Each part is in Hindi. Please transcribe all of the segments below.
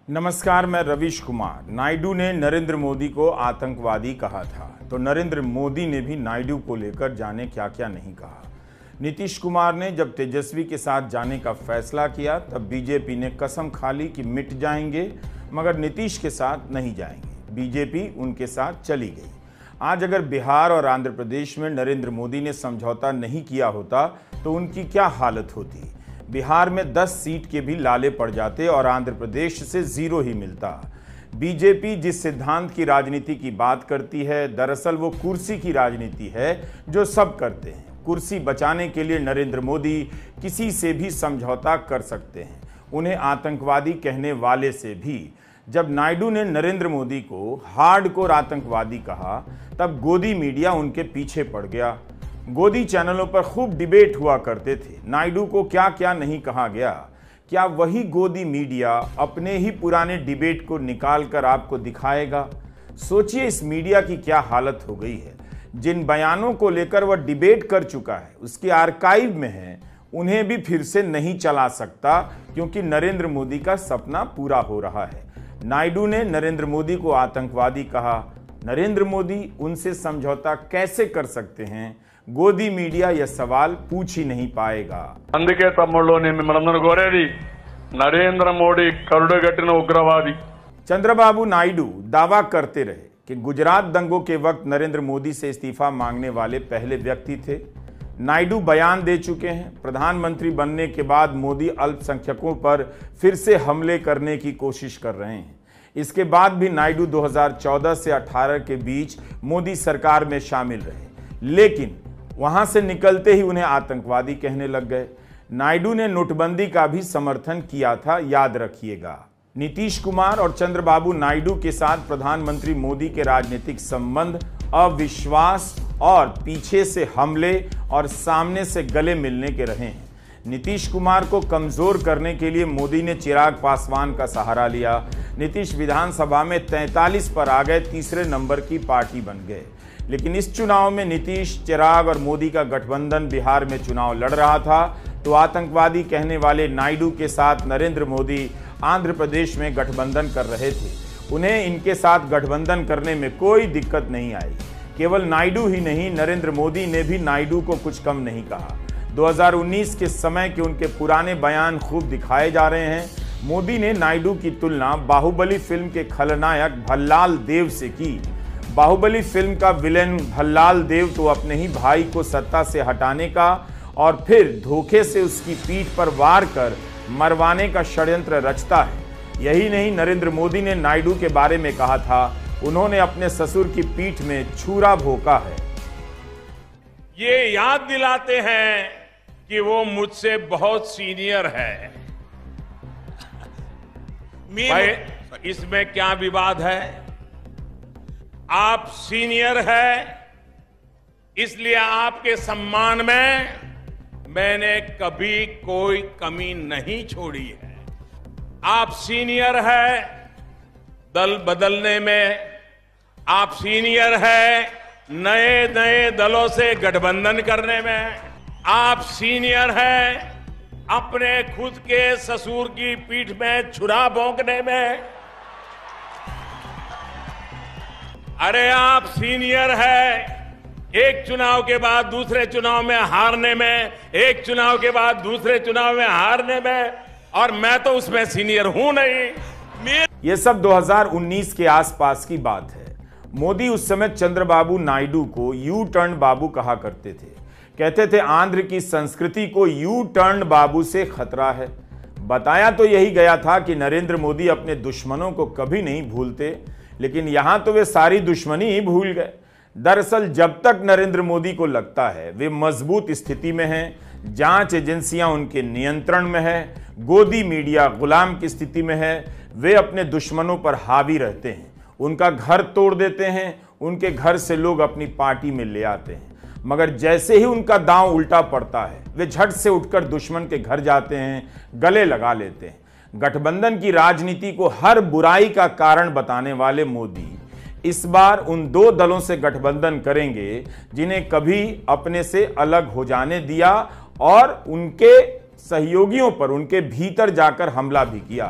नमस्कार, मैं रवीश कुमार। नायडू ने नरेंद्र मोदी को आतंकवादी कहा था, तो नरेंद्र मोदी ने भी नायडू को लेकर जाने क्या क्या नहीं कहा। नीतीश कुमार ने जब तेजस्वी के साथ जाने का फैसला किया तब बीजेपी ने कसम खा ली कि मिट जाएंगे, मगर नीतीश के साथ नहीं जाएंगे। बीजेपी उनके साथ चली गई। आज अगर बिहार और आंध्र प्रदेश में नरेंद्र मोदी ने समझौता नहीं किया होता तो उनकी क्या हालत होती। बिहार में 10 सीट के भी लाले पड़ जाते और आंध्र प्रदेश से 0 ही मिलता। बीजेपी जिस सिद्धांत की राजनीति की बात करती है, दरअसल वो कुर्सी की राजनीति है जो सब करते हैं। कुर्सी बचाने के लिए नरेंद्र मोदी किसी से भी समझौता कर सकते हैं, उन्हें आतंकवादी कहने वाले से भी। जब नायडू ने नरेंद्र मोदी को हार्डकोर आतंकवादी कहा तब गोदी मीडिया उनके पीछे पड़ गया। गोदी चैनलों पर खूब डिबेट हुआ करते थे, नायडू को क्या क्या नहीं कहा गया। क्या वही गोदी मीडिया अपने ही पुराने डिबेट को निकाल कर आपको दिखाएगा? सोचिए इस मीडिया की क्या हालत हो गई है। जिन बयानों को लेकर वह डिबेट कर चुका है उसके आर्काइव में है, उन्हें भी फिर से नहीं चला सकता क्योंकि नरेंद्र मोदी का सपना पूरा हो रहा है। नायडू ने नरेंद्र मोदी को आतंकवादी कहा। नरेंद्र मोदी उनसे समझौता कैसे कर सकते हैं? गोदी मीडिया यह सवाल पूछ ही नहीं पाएगा। అందుకే తమ్ముళ్ళు నేను మిమ్మల్ని కోరేది नरेंद्र मोदी కరుడుగట్టిన उग्रवादी। चंद्रबाबू नायडू दावा करते रहे कि गुजरात दंगों के वक्त नरेंद्र मोदी से इस्तीफा मांगने वाले पहले व्यक्ति थे। नायडू बयान दे चुके हैं, प्रधानमंत्री बनने के बाद मोदी अल्पसंख्यकों पर फिर से हमले करने की कोशिश कर रहे हैं। इसके बाद भी नायडू 2014 से 18 के बीच मोदी सरकार में शामिल रहे, लेकिन वहां से निकलते ही उन्हें आतंकवादी कहने लग गए। नायडू ने नोटबंदी का भी समर्थन किया था, याद रखिएगा। नीतीश कुमार और चंद्रबाबू नायडू के साथ प्रधानमंत्री मोदी के राजनीतिक संबंध अविश्वास और पीछे से हमले और सामने से गले मिलने के रहे हैं। नीतीश कुमार को कमजोर करने के लिए मोदी ने चिराग पासवान का सहारा लिया। नीतीश विधानसभा में 43 पर आ गए, तीसरे नंबर की पार्टी बन गए। लेकिन इस चुनाव में नीतीश, चिराग और मोदी का गठबंधन बिहार में चुनाव लड़ रहा था, तो आतंकवादी कहने वाले नायडू के साथ नरेंद्र मोदी आंध्र प्रदेश में गठबंधन कर रहे थे। उन्हें इनके साथ गठबंधन करने में कोई दिक्कत नहीं आई। केवल नायडू ही नहीं, नरेंद्र मोदी ने भी नायडू को कुछ कम नहीं कहा। 2019 के समय के उनके पुराने बयान खूब दिखाए जा रहे हैं। मोदी ने नायडू की तुलना बाहुबली फिल्म के खलनायक भल्लाल देव से की। बाहुबली फिल्म का विलेन भल्लाल देव तो अपने ही भाई को सत्ता से हटाने का और फिर धोखे से उसकी पीठ पर वार कर मरवाने का षड्यंत्र रचता है। यही नहीं, नरेंद्र मोदी ने नायडू के बारे में कहा था, उन्होंने अपने ससुर की पीठ में छुरा भोंका है। ये याद दिलाते हैं कि वो मुझसे बहुत सीनियर है। भाई, इसमें क्या विवाद है? आप सीनियर है, इसलिए आपके सम्मान में मैंने कभी कोई कमी नहीं छोड़ी है। आप सीनियर है दल बदलने में, आप सीनियर है नए नए दलों से गठबंधन करने में, आप सीनियर है अपने खुद के ससुर की पीठ में छुरा भोंकने में। अरे आप सीनियर है एक चुनाव के बाद दूसरे चुनाव में हारने में, एक चुनाव के बाद दूसरे चुनाव में हारने में, और मैं तो उसमें सीनियर हूं नहीं। ये सब 2019 के आसपास की बात है। मोदी उस समय चंद्रबाबू नायडू को यू टर्न बाबू कहा करते थे। कहते थे आंध्र की संस्कृति को यू टर्न बाबू से खतरा है। बताया तो यही गया था कि नरेंद्र मोदी अपने दुश्मनों को कभी नहीं भूलते, लेकिन यहां तो वे सारी दुश्मनी ही भूल गए। दरअसल जब तक नरेंद्र मोदी को लगता है वे मजबूत स्थिति में हैं, जांच एजेंसियां उनके नियंत्रण में है, गोदी मीडिया गुलाम की स्थिति में है, वे अपने दुश्मनों पर हावी रहते हैं, उनका घर तोड़ देते हैं, उनके घर से लोग अपनी पार्टी में ले आते हैं। मगर जैसे ही उनका दांव उल्टा पड़ता है वे झट से उठकर दुश्मन के घर जाते हैं, गले लगा लेते हैं। गठबंधन की राजनीति को हर बुराई का कारण बताने वाले मोदी इस बार उन दो दलों से गठबंधन करेंगे जिन्हें कभी अपने से अलग हो जाने दिया और उनके सहयोगियों पर उनके भीतर जाकर हमला भी किया।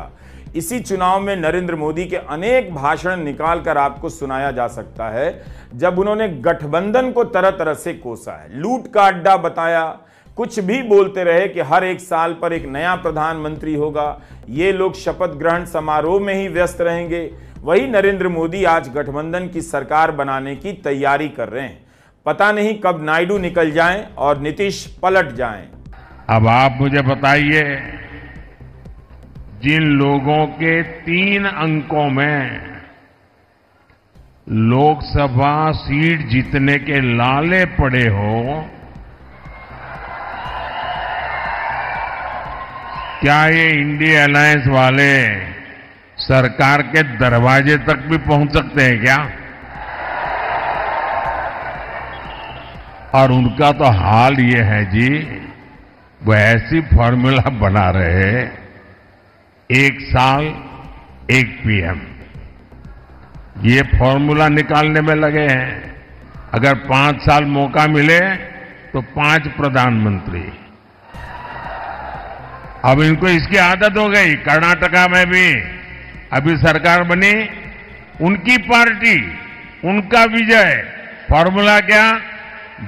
इसी चुनाव में नरेंद्र मोदी के अनेक भाषण निकालकर आपको सुनाया जा सकता है, जब उन्होंने गठबंधन को तरह तरह से कोसा है, लूट का अड्डा बताया, कुछ भी बोलते रहे कि हर एक साल पर एक नया प्रधानमंत्री होगा, ये लोग शपथ ग्रहण समारोह में ही व्यस्त रहेंगे। वही नरेंद्र मोदी आज गठबंधन की सरकार बनाने की तैयारी कर रहे हैं। पता नहीं कब नायडू निकल जाएं और नीतीश पलट जाएं। अब आप मुझे बताइए, जिन लोगों के 3 अंकों में लोकसभा सीट जीतने के लाले पड़े हो, क्या ये इंडिया अलायंस वाले सरकार के दरवाजे तक भी पहुंच सकते हैं क्या? और उनका तो हाल ये है जी, वो ऐसी फॉर्मूला बना रहे, 1 साल 1 पीएम, ये फॉर्मूला निकालने में लगे हैं। अगर 5 साल मौका मिले तो 5 प्रधानमंत्री। अब इनको इसकी आदत हो गई। कर्नाटका में भी अभी सरकार बनी, उनकी पार्टी, उनका विजय, फॉर्मूला क्या?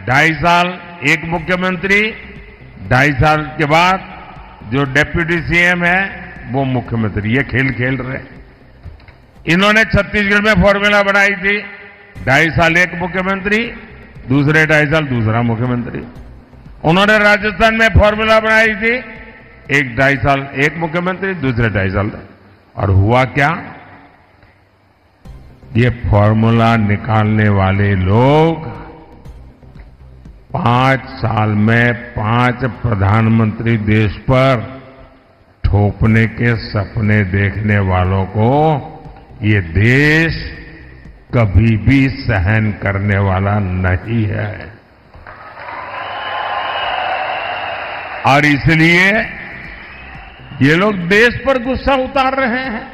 2.5 साल 1 मुख्यमंत्री, 2.5 साल के बाद जो डिप्टी सीएम है वो मुख्यमंत्री। ये खेल खेल रहे। इन्होंने छत्तीसगढ़ में फॉर्मूला बनाई थी, 2.5 साल 1 मुख्यमंत्री, दूसरे 2.5 साल दूसरा मुख्यमंत्री। उन्होंने राजस्थान में फॉर्मूला बनाई थी, 1-2.5 साल 1 मुख्यमंत्री, दूसरे 2.5 साल। और हुआ क्या? ये फॉर्मूला निकालने वाले लोग 5 साल में 5 प्रधानमंत्री देश पर ठोकने के सपने देखने वालों को ये देश कभी भी सहन करने वाला नहीं है। और इसलिए ये लोग देश पर गुस्सा उतार रहे हैं।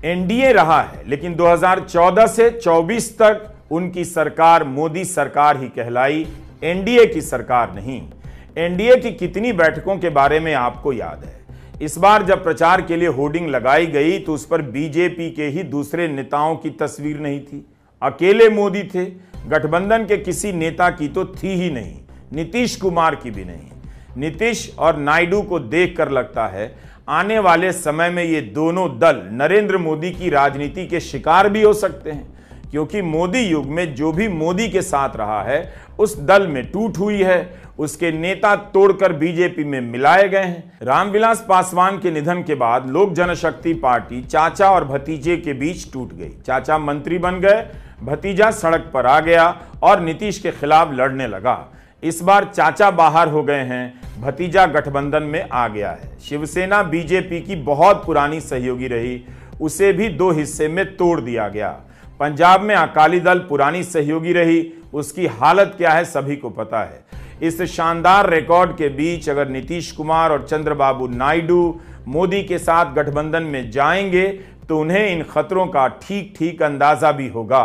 एनडीए रहा है, लेकिन 2014 से 24 तक उनकी सरकार मोदी सरकार ही कहलाई, एनडीए की सरकार नहीं। एनडीए की कितनी बैठकों के बारे में आपको याद है? इस बार जब प्रचार के लिए होर्डिंग लगाई गई तो उस पर बीजेपी के ही दूसरे नेताओं की तस्वीर नहीं थी, अकेले मोदी थे। गठबंधन के किसी नेता की तो थी ही नहीं, नीतीश कुमार की भी नहीं। नीतीश और नायडू को देखकर लगता है आने वाले समय में ये दोनों दल नरेंद्र मोदी की राजनीति के शिकार भी हो सकते हैं, क्योंकि मोदी युग में जो भी मोदी के साथ रहा है उस दल में टूट हुई है, उसके नेता तोड़कर बीजेपी में मिलाए गए हैं। रामविलास पासवान के निधन के बाद लोक जनशक्ति पार्टी चाचा और भतीजे के बीच टूट गई। चाचा मंत्री बन गए, भतीजा सड़क पर आ गया और नीतीश के खिलाफ लड़ने लगा। इस बार चाचा बाहर हो गए हैं, भतीजा गठबंधन में आ गया है। शिवसेना बीजेपी की बहुत पुरानी सहयोगी रही, उसे भी 2 हिस्से में तोड़ दिया गया। पंजाब में अकाली दल पुरानी सहयोगी रही, उसकी हालत क्या है सभी को पता है। इस शानदार रिकॉर्ड के बीच अगर नीतीश कुमार और चंद्रबाबू नायडू मोदी के साथ गठबंधन में जाएंगे तो उन्हें इन खतरों का ठीक ठीक अंदाजा भी होगा।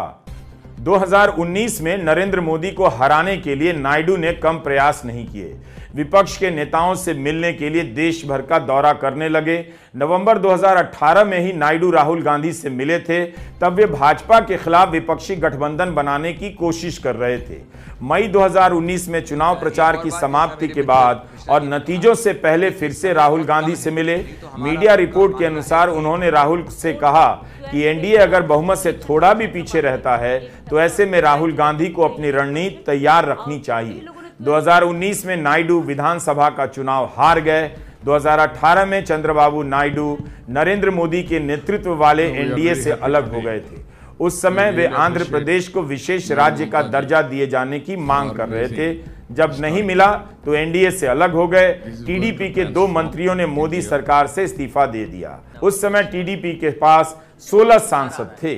2019 में नरेंद्र मोदी को हराने के लिए नायडू ने कम प्रयास नहीं किए। विपक्ष के नेताओं से मिलने के लिए देश भर का दौरा करने लगे। नवंबर 2018 में ही नायडू राहुल गांधी से मिले थे, तब वे भाजपा के खिलाफ विपक्षी गठबंधन बनाने की कोशिश कर रहे थे। मई 2019 में चुनाव प्रचार की समाप्ति के बाद और नतीजों से पहले फिर से राहुल गांधी से मिले। मीडिया रिपोर्ट के अनुसार उन्होंने राहुल से कहा कि एनडीए अगर बहुमत से थोड़ा भी पीछे रहता है तो ऐसे में राहुल गांधी को अपनी रणनीति तैयार रखनी चाहिए। 2019 में नायडू विधानसभा का चुनाव हार गए। 2018 में चंद्रबाबू नायडू नरेंद्र मोदी के नेतृत्व वाले एनडीए से अलग हो गए थे। उस समय वे आंध्र प्रदेश को विशेष राज्य का दर्जा दिए जाने की मांग कर रहे थे। जब नहीं मिला तो एनडीए से अलग हो गए। टीडीपी के 2 मंत्रियों ने मोदी सरकार से इस्तीफा दे दिया। उस समय टीडीपी के पास 16 सांसद थे।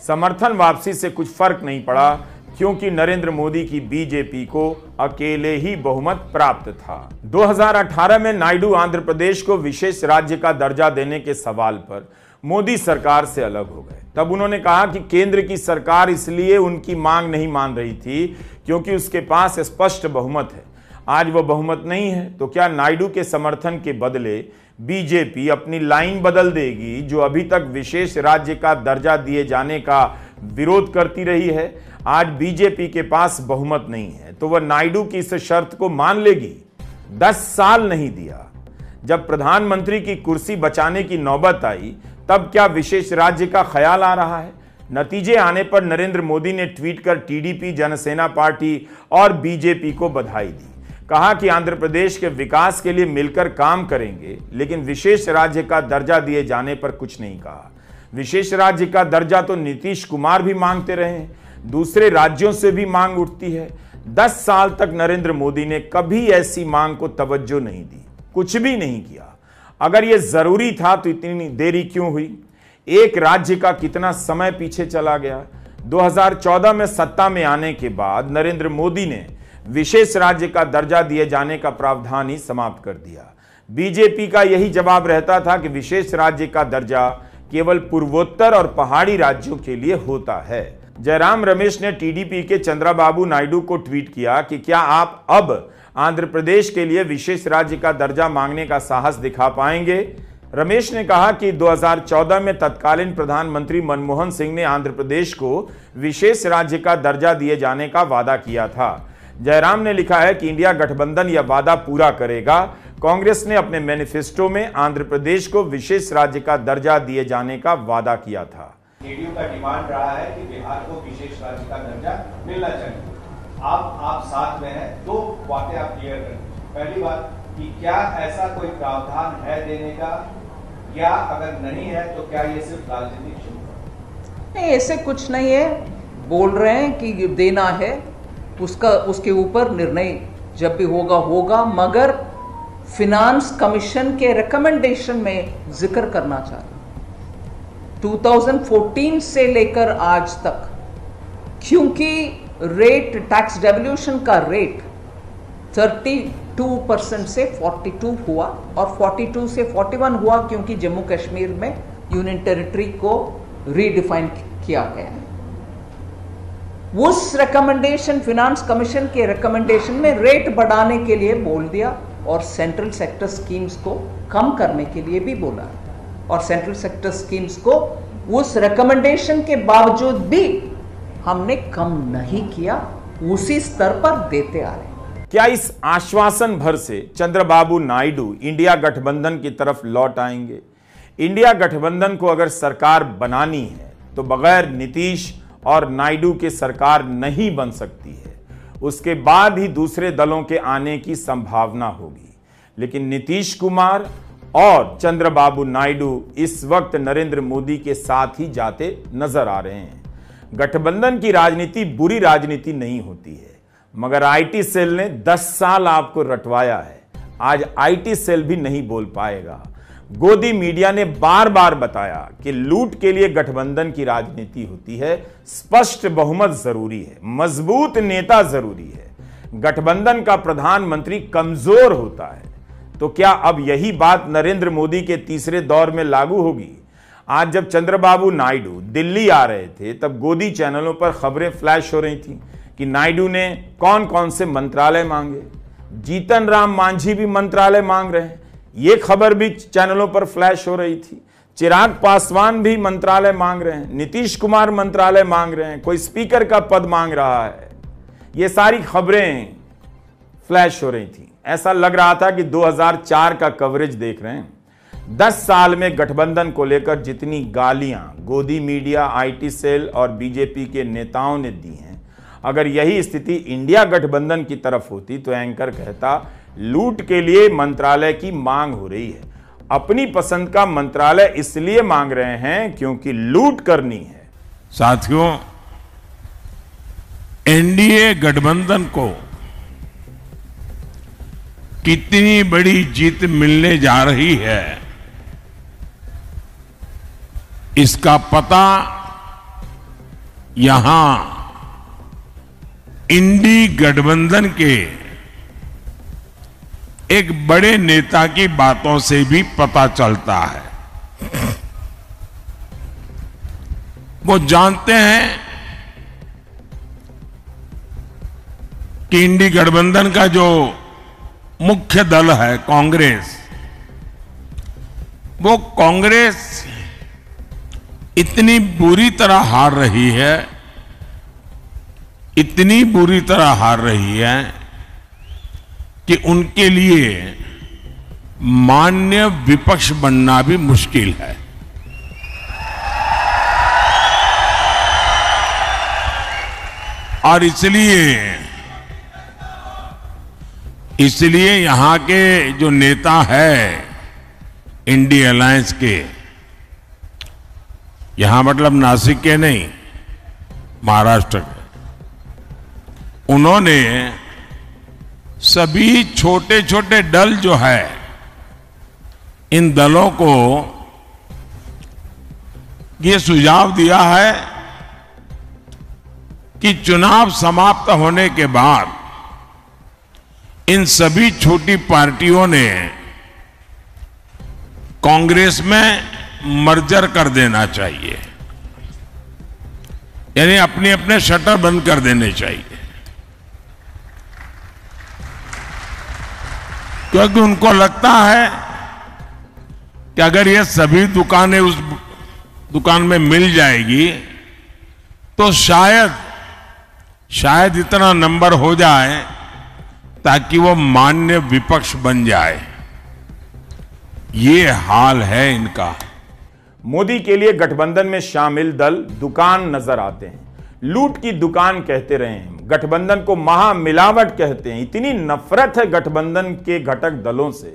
समर्थन वापसी से कुछ फर्क नहीं पड़ा, क्योंकि नरेंद्र मोदी की बीजेपी को अकेले ही बहुमत प्राप्त था। 2018 में नायडू आंध्र प्रदेश को विशेष राज्य का दर्जा देने के सवाल पर मोदी सरकार से अलग हो गए। तब उन्होंने कहा कि केंद्र की सरकार इसलिए उनकी मांग नहीं मान रही थी क्योंकि उसके पास स्पष्ट बहुमत है। आज वह बहुमत नहीं है, तो क्या नायडू के समर्थन के बदले बीजेपी अपनी लाइन बदल देगी, जो अभी तक विशेष राज्य का दर्जा दिए जाने का विरोध करती रही है? आज बीजेपी के पास बहुमत नहीं है तो वह नायडू की इस शर्त को मान लेगी? 10 साल नहीं दिया, जब प्रधानमंत्री की कुर्सी बचाने की नौबत आई तब क्या विशेष राज्य का ख्याल आ रहा है? नतीजे आने पर नरेंद्र मोदी ने ट्वीट कर टीडीपी, जनसेना पार्टी और बीजेपी को बधाई दी। कहा कि आंध्र प्रदेश के विकास के लिए मिलकर काम करेंगे, लेकिन विशेष राज्य का दर्जा दिए जाने पर कुछ नहीं कहा। विशेष राज्य का दर्जा तो नीतीश कुमार भी मांगते रहे, दूसरे राज्यों से भी मांग उठती है। 10 साल तक नरेंद्र मोदी ने कभी ऐसी मांग को तवज्जो नहीं दी, कुछ भी नहीं किया। अगर यह जरूरी था तो इतनी देरी क्यों हुई? एक राज्य का कितना समय पीछे चला गया। 2014 में सत्ता में आने के बाद नरेंद्र मोदी ने विशेष राज्य का दर्जा दिए जाने का प्रावधान ही समाप्त कर दिया। बीजेपी का यही जवाब रहता था कि विशेष राज्य का दर्जा केवल पूर्वोत्तर और पहाड़ी राज्यों के लिए होता है। जयराम रमेश ने टीडीपी के चंद्रबाबू नायडू को ट्वीट किया कि क्या आप अब आंध्र प्रदेश के लिए विशेष राज्य का दर्जा मांगने का साहस दिखा पाएंगे? रमेश ने कहा कि 2014 में तत्कालीन प्रधानमंत्री मनमोहन सिंह ने आंध्र प्रदेश को विशेष राज्य का दर्जा दिए जाने का वादा किया था। जयराम ने लिखा है कि इंडिया गठबंधन यह वादा पूरा करेगा। कांग्रेस ने अपने मैनिफेस्टो में आंध्र प्रदेश को विशेष राज्य का दर्जा दिए जाने का वादा किया था। जेडीयू का डिमांड रहा है कि बिहार को विशेष राज्य का दर्जा मिलना चाहिए। आप साथ में हैं, 2 बातें आप क्लियर करें। पहली बात कि क्या ऐसा कोई प्रावधान है देने का, या अगर नहीं है तो क्या ये सिर्फ राजनीतिक शुल्क? नहीं, ऐसे कुछ नहीं है। बोल रहे हैं कि देना है, उसके ऊपर निर्णय जब भी होगा, मगर फिनांस कमीशन के रिकमेंडेशन में जिक्र करना चाहता हूं 2014 से लेकर आज तक, क्योंकि रेट, टैक्स डेवल्यूशन का रेट 32% से 42 हुआ और 42 से 41 हुआ, क्योंकि जम्मू कश्मीर में यूनियन टेरिटरी को रीडिफाइन किया गया है। उस रिकमेंडेशन, फिनांस कमीशन के रिकमेंडेशन में रेट बढ़ाने के लिए बोल दिया और सेंट्रल सेक्टर स्कीम्स को कम करने के लिए भी बोला, और सेंट्रल सेक्टर स्कीम्स को उस रिकमेंडेशन के बावजूद भी हमने कम नहीं किया, उसी स्तर पर देते आ रहे। क्या इस आश्वासन भर से चंद्रबाबू नायडू इंडिया गठबंधन की तरफ लौट आएंगे? इंडिया गठबंधन को अगर सरकार बनानी है तो बगैर नीतीश और नायडू के सरकार नहीं बन सकती है। उसके बाद ही दूसरे दलों के आने की संभावना होगी। लेकिन नीतीश कुमार और चंद्रबाबू नायडू इस वक्त नरेंद्र मोदी के साथ ही जाते नजर आ रहे हैं। गठबंधन की राजनीति बुरी राजनीति नहीं होती है, मगर आईटी सेल ने 10 साल आपको रटवाया है। आज आईटी सेल भी नहीं बोल पाएगा। गोदी मीडिया ने बार बार बताया कि लूट के लिए गठबंधन की राजनीति होती है। स्पष्ट बहुमत जरूरी है, मजबूत नेता जरूरी है। गठबंधन का प्रधानमंत्री कमजोर होता है। तो क्या अब यही बात नरेंद्र मोदी के तीसरे दौर में लागू होगी? आज जब चंद्रबाबू नायडू दिल्ली आ रहे थे तब गोदी चैनलों पर खबरें फ्लैश हो रही थी कि नायडू ने कौन कौन से मंत्रालय मांगे। जीतन राम मांझी भी मंत्रालय मांग रहे हैं, ये खबर भी चैनलों पर फ्लैश हो रही थी। चिराग पासवान भी मंत्रालय मांग रहे हैं, नीतीश कुमार मंत्रालय मांग रहे हैं, कोई स्पीकर का पद मांग रहा है। ये सारी खबरें फ्लैश हो रही थी। ऐसा लग रहा था कि 2004 का कवरेज देख रहे हैं। 10 साल में गठबंधन को लेकर जितनी गालियां गोदी मीडिया, आईटी सेल और बीजेपी के नेताओं ने दी हैं, अगर यही स्थिति इंडिया गठबंधन की तरफ होती तो एंकर कहता लूट के लिए मंत्रालय की मांग हो रही है। अपनी पसंद का मंत्रालय इसलिए मांग रहे हैं क्योंकि लूट करनी है। साथियों, एनडीए गठबंधन को कितनी बड़ी जीत मिलने जा रही है, इसका पता यहां इंडी गठबंधन के एक बड़े नेता की बातों से भी पता चलता है। वो जानते हैं कि इंडी गठबंधन का जो मुख्य दल है कांग्रेस, वो कांग्रेस इतनी बुरी तरह हार रही है, इतनी बुरी तरह हार रही है कि उनके लिए मान्य विपक्ष बनना भी मुश्किल है। और इसलिए यहां के जो नेता है इंडिया अलायंस के, यहां मतलब नासिक के नहीं, महाराष्ट्र के, उन्होंने सभी छोटे छोटे दल जो है, इन दलों को ये सुझाव दिया है कि चुनाव समाप्त होने के बाद इन सभी छोटी पार्टियों ने कांग्रेस में मर्जर कर देना चाहिए, यानी अपने अपने शटर बंद कर देने चाहिए, क्योंकि उनको लगता है कि अगर ये सभी दुकानें उस दुकान में मिल जाएगी तो शायद इतना नंबर हो जाए ताकि वो मान्य विपक्ष बन जाए। ये हाल है इनका। मोदी के लिए गठबंधन में शामिल दल दुकान नजर आते हैं, लूट की दुकान कहते रहे हैं, गठबंधन को महामिलावट कहते हैं। इतनी नफरत है गठबंधन के घटक दलों से,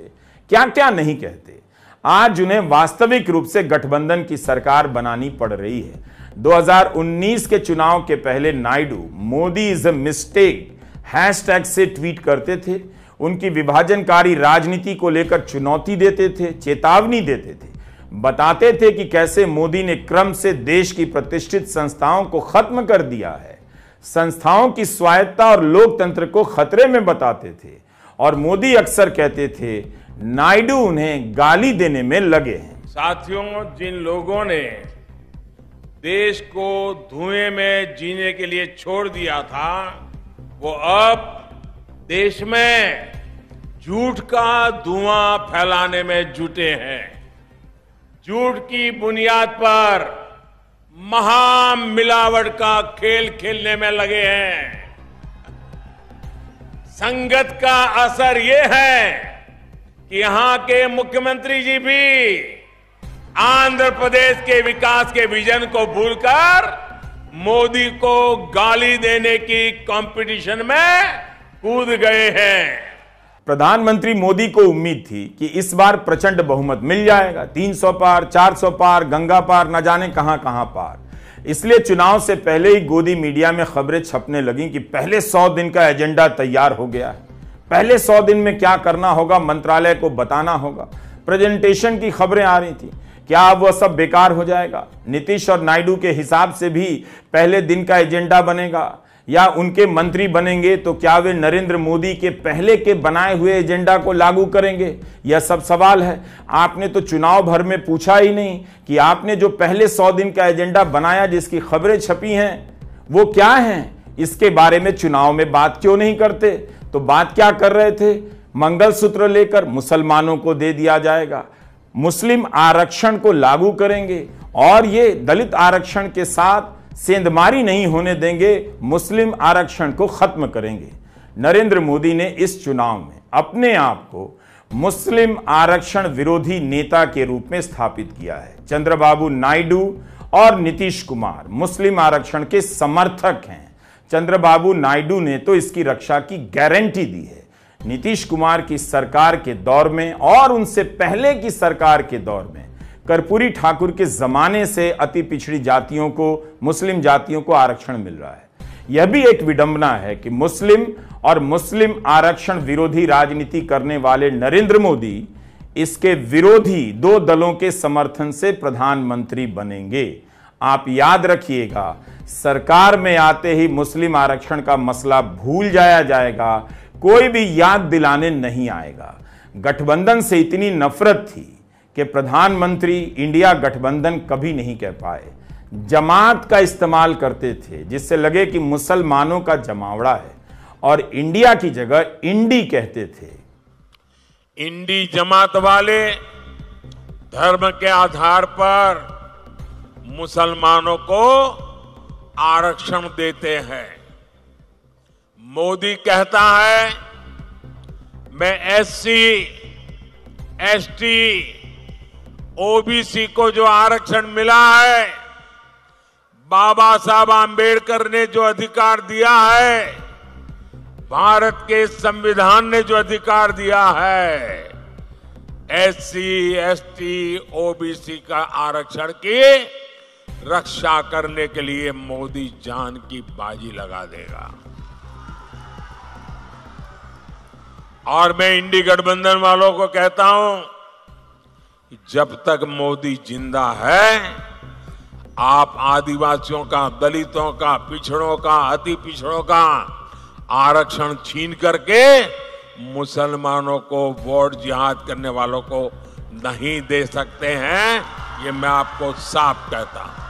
क्या क्या नहीं कहते। आज उन्हें वास्तविक रूप से गठबंधन की सरकार बनानी पड़ रही है। 2019 के चुनाव के पहले Naidu Modi is a mistake hashtag से ट्वीट करते थे, उनकी विभाजनकारी राजनीति को लेकर चुनौती देते थे, चेतावनी देते थे, बताते थे कि कैसे मोदी ने क्रम से देश की प्रतिष्ठित संस्थाओं को खत्म कर दिया है, संस्थाओं की स्वायत्तता और लोकतंत्र को खतरे में बताते थे। और मोदी अक्सर कहते थे नायडू उन्हें गाली देने में लगे हैं। साथियों, जिन लोगों ने देश को धुएं में जीने के लिए छोड़ दिया था, वो अब देश में झूठ का धुआं फैलाने में जुटे हैं। झूठ की बुनियाद पर महामिलावट का खेल खेलने में लगे हैं। संगत का असर ये है कि यहां के मुख्यमंत्री जी भी आंध्र प्रदेश के विकास के विजन को भूलकर मोदी को गाली देने की कंपटीशन में कूद गए हैं। प्रधानमंत्री मोदी को उम्मीद थी कि इस बार प्रचंड बहुमत मिल जाएगा, 300 पार, 400 पार, गंगा पार, न जाने कहां कहां पार। इसलिए चुनाव से पहले ही गोदी मीडिया में खबरें छपने लगीं कि पहले 100 दिन का एजेंडा तैयार हो गया है, पहले 100 दिन में क्या करना होगा मंत्रालय को बताना होगा। प्रेजेंटेशन की खबरें आ रही थी, क्या अब वह सब बेकार हो जाएगा? नीतीश और नायडू के हिसाब से भी पहले दिन का एजेंडा बनेगा, या उनके मंत्री बनेंगे तो क्या वे नरेंद्र मोदी के पहले के बनाए हुए एजेंडा को लागू करेंगे? यह सब सवाल है। आपने तो चुनाव भर में पूछा ही नहीं कि आपने जो पहले 100 दिन का एजेंडा बनाया, जिसकी खबरें छपी हैं, वो क्या हैं? इसके बारे में चुनाव में बात क्यों नहीं करते? तो बात क्या कर रहे थे? मंगलसूत्र लेकर मुसलमानों को दे दिया जाएगा, मुस्लिम आरक्षण को लागू करेंगे, और ये दलित आरक्षण के साथ सेंधमारी नहीं होने देंगे, मुस्लिम आरक्षण को खत्म करेंगे। नरेंद्र मोदी ने इस चुनाव में अपने आप को मुस्लिम आरक्षण विरोधी नेता के रूप में स्थापित किया है। चंद्रबाबू नायडू और नीतीश कुमार मुस्लिम आरक्षण के समर्थक हैं। चंद्रबाबू नायडू ने तो इसकी रक्षा की गारंटी दी है। नीतीश कुमार की सरकार के दौर में और उनसे पहले की सरकार के दौर में कर्पूरी ठाकुर के जमाने से अति पिछड़ी जातियों को, मुस्लिम जातियों को आरक्षण मिल रहा है। यह भी एक विडंबना है कि मुस्लिम और मुस्लिम आरक्षण विरोधी राजनीति करने वाले नरेंद्र मोदी इसके विरोधी दो दलों के समर्थन से प्रधानमंत्री बनेंगे। आप याद रखिएगा, सरकार में आते ही मुस्लिम आरक्षण का मसला भूल जाया जाएगा, कोई भी याद दिलाने नहीं आएगा। गठबंधन से इतनी नफरत थी कि प्रधानमंत्री इंडिया गठबंधन कभी नहीं कह पाए। जमात का इस्तेमाल करते थे, जिससे लगे कि मुसलमानों का जमावड़ा है, और इंडिया की जगह इंडी कहते थे। इंडी जमात वाले धर्म के आधार पर मुसलमानों को आरक्षण देते हैं। मोदी कहता है मैं एससी, एसटी, ओबीसी को जो आरक्षण मिला है, बाबा साहब आंबेडकर ने जो अधिकार दिया है, भारत के संविधान ने जो अधिकार दिया है, एससी, एसटी, ओबीसी का आरक्षण की रक्षा करने के लिए मोदी जान की बाजी लगा देगा। और मैं इंडी गठबंधन वालों को कहता हूं कि जब तक मोदी जिंदा है, आप आदिवासियों का, दलितों का, पिछड़ों का, अति पिछड़ों का आरक्षण छीन करके मुसलमानों को वोट जिहाद करने वालों को नहीं दे सकते हैं। ये मैं आपको साफ कहता हूं।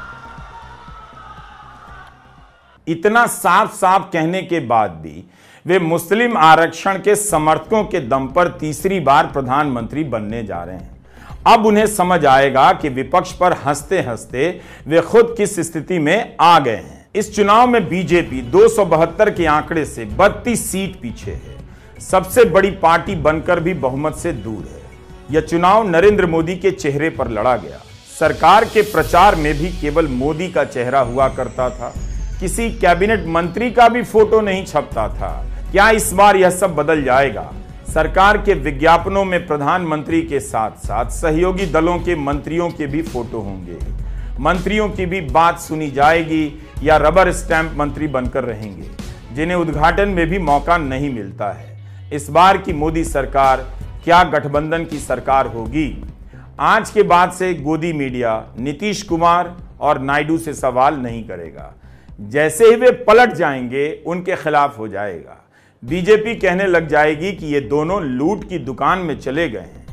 इतना साफ साफ कहने के बाद भी वे मुस्लिम आरक्षण के समर्थकों के दम पर तीसरी बार प्रधानमंत्री बनने जा रहे हैं। अब उन्हें समझ आएगा कि विपक्ष पर हंसते हंसते वे खुद किस स्थिति में आ गए हैं। इस चुनाव में बीजेपी 272 के आंकड़े से 32 सीट पीछे है, सबसे बड़ी पार्टी बनकर भी बहुमत से दूर है। यह चुनाव नरेंद्र मोदी के चेहरे पर लड़ा गया। सरकार के प्रचार में भी केवल मोदी का चेहरा हुआ करता था, किसी कैबिनेट मंत्री का भी फोटो नहीं छपता था। क्या इस बार यह सब बदल जाएगा? सरकार के विज्ञापनों में प्रधानमंत्री के साथ साथ सहयोगी दलों के मंत्रियों के भी फोटो होंगे। मंत्रियों की भी बात सुनी जाएगी या रबर स्टैंप मंत्री बनकर रहेंगे, जिन्हें उद्घाटन में भी मौका नहीं मिलता है। इस बार की मोदी सरकार क्या गठबंधन की सरकार होगी? आज के बाद से गोदी मीडिया नीतीश कुमार और नायडू से सवाल नहीं करेगा। जैसे ही वे पलट जाएंगे, उनके खिलाफ हो जाएगा। बीजेपी कहने लग जाएगी कि ये दोनों लूट की दुकान में चले गए हैं,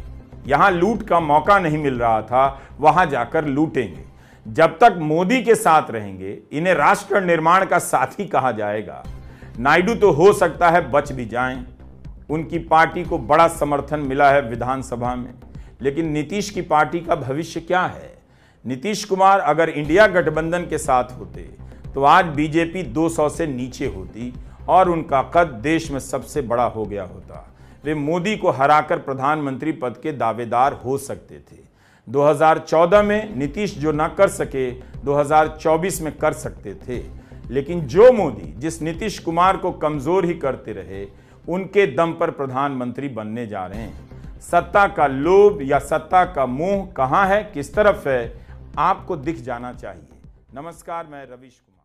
यहां लूट का मौका नहीं मिल रहा था, वहां जाकर लूटेंगे। जब तक मोदी के साथ रहेंगे, इन्हें राष्ट्र निर्माण का साथी कहा जाएगा। नायडू तो हो सकता है बच भी जाएं, उनकी पार्टी को बड़ा समर्थन मिला है विधानसभा में, लेकिन नीतीश की पार्टी का भविष्य क्या है? नीतीश कुमार अगर इंडिया गठबंधन के साथ होते तो आज बीजेपी 200 से नीचे होती और उनका कद देश में सबसे बड़ा हो गया होता। वे मोदी को हराकर प्रधानमंत्री पद के दावेदार हो सकते थे। 2014 में नीतीश जो न कर सके, 2024 में कर सकते थे। लेकिन जो मोदी जिस नीतीश कुमार को कमजोर ही करते रहे, उनके दम पर प्रधानमंत्री बनने जा रहे हैं। सत्ता का लोभ या सत्ता का मोह कहां है, किस तरफ है, आपको दिख जाना चाहिए। नमस्कार, मैं रवीश कुमार।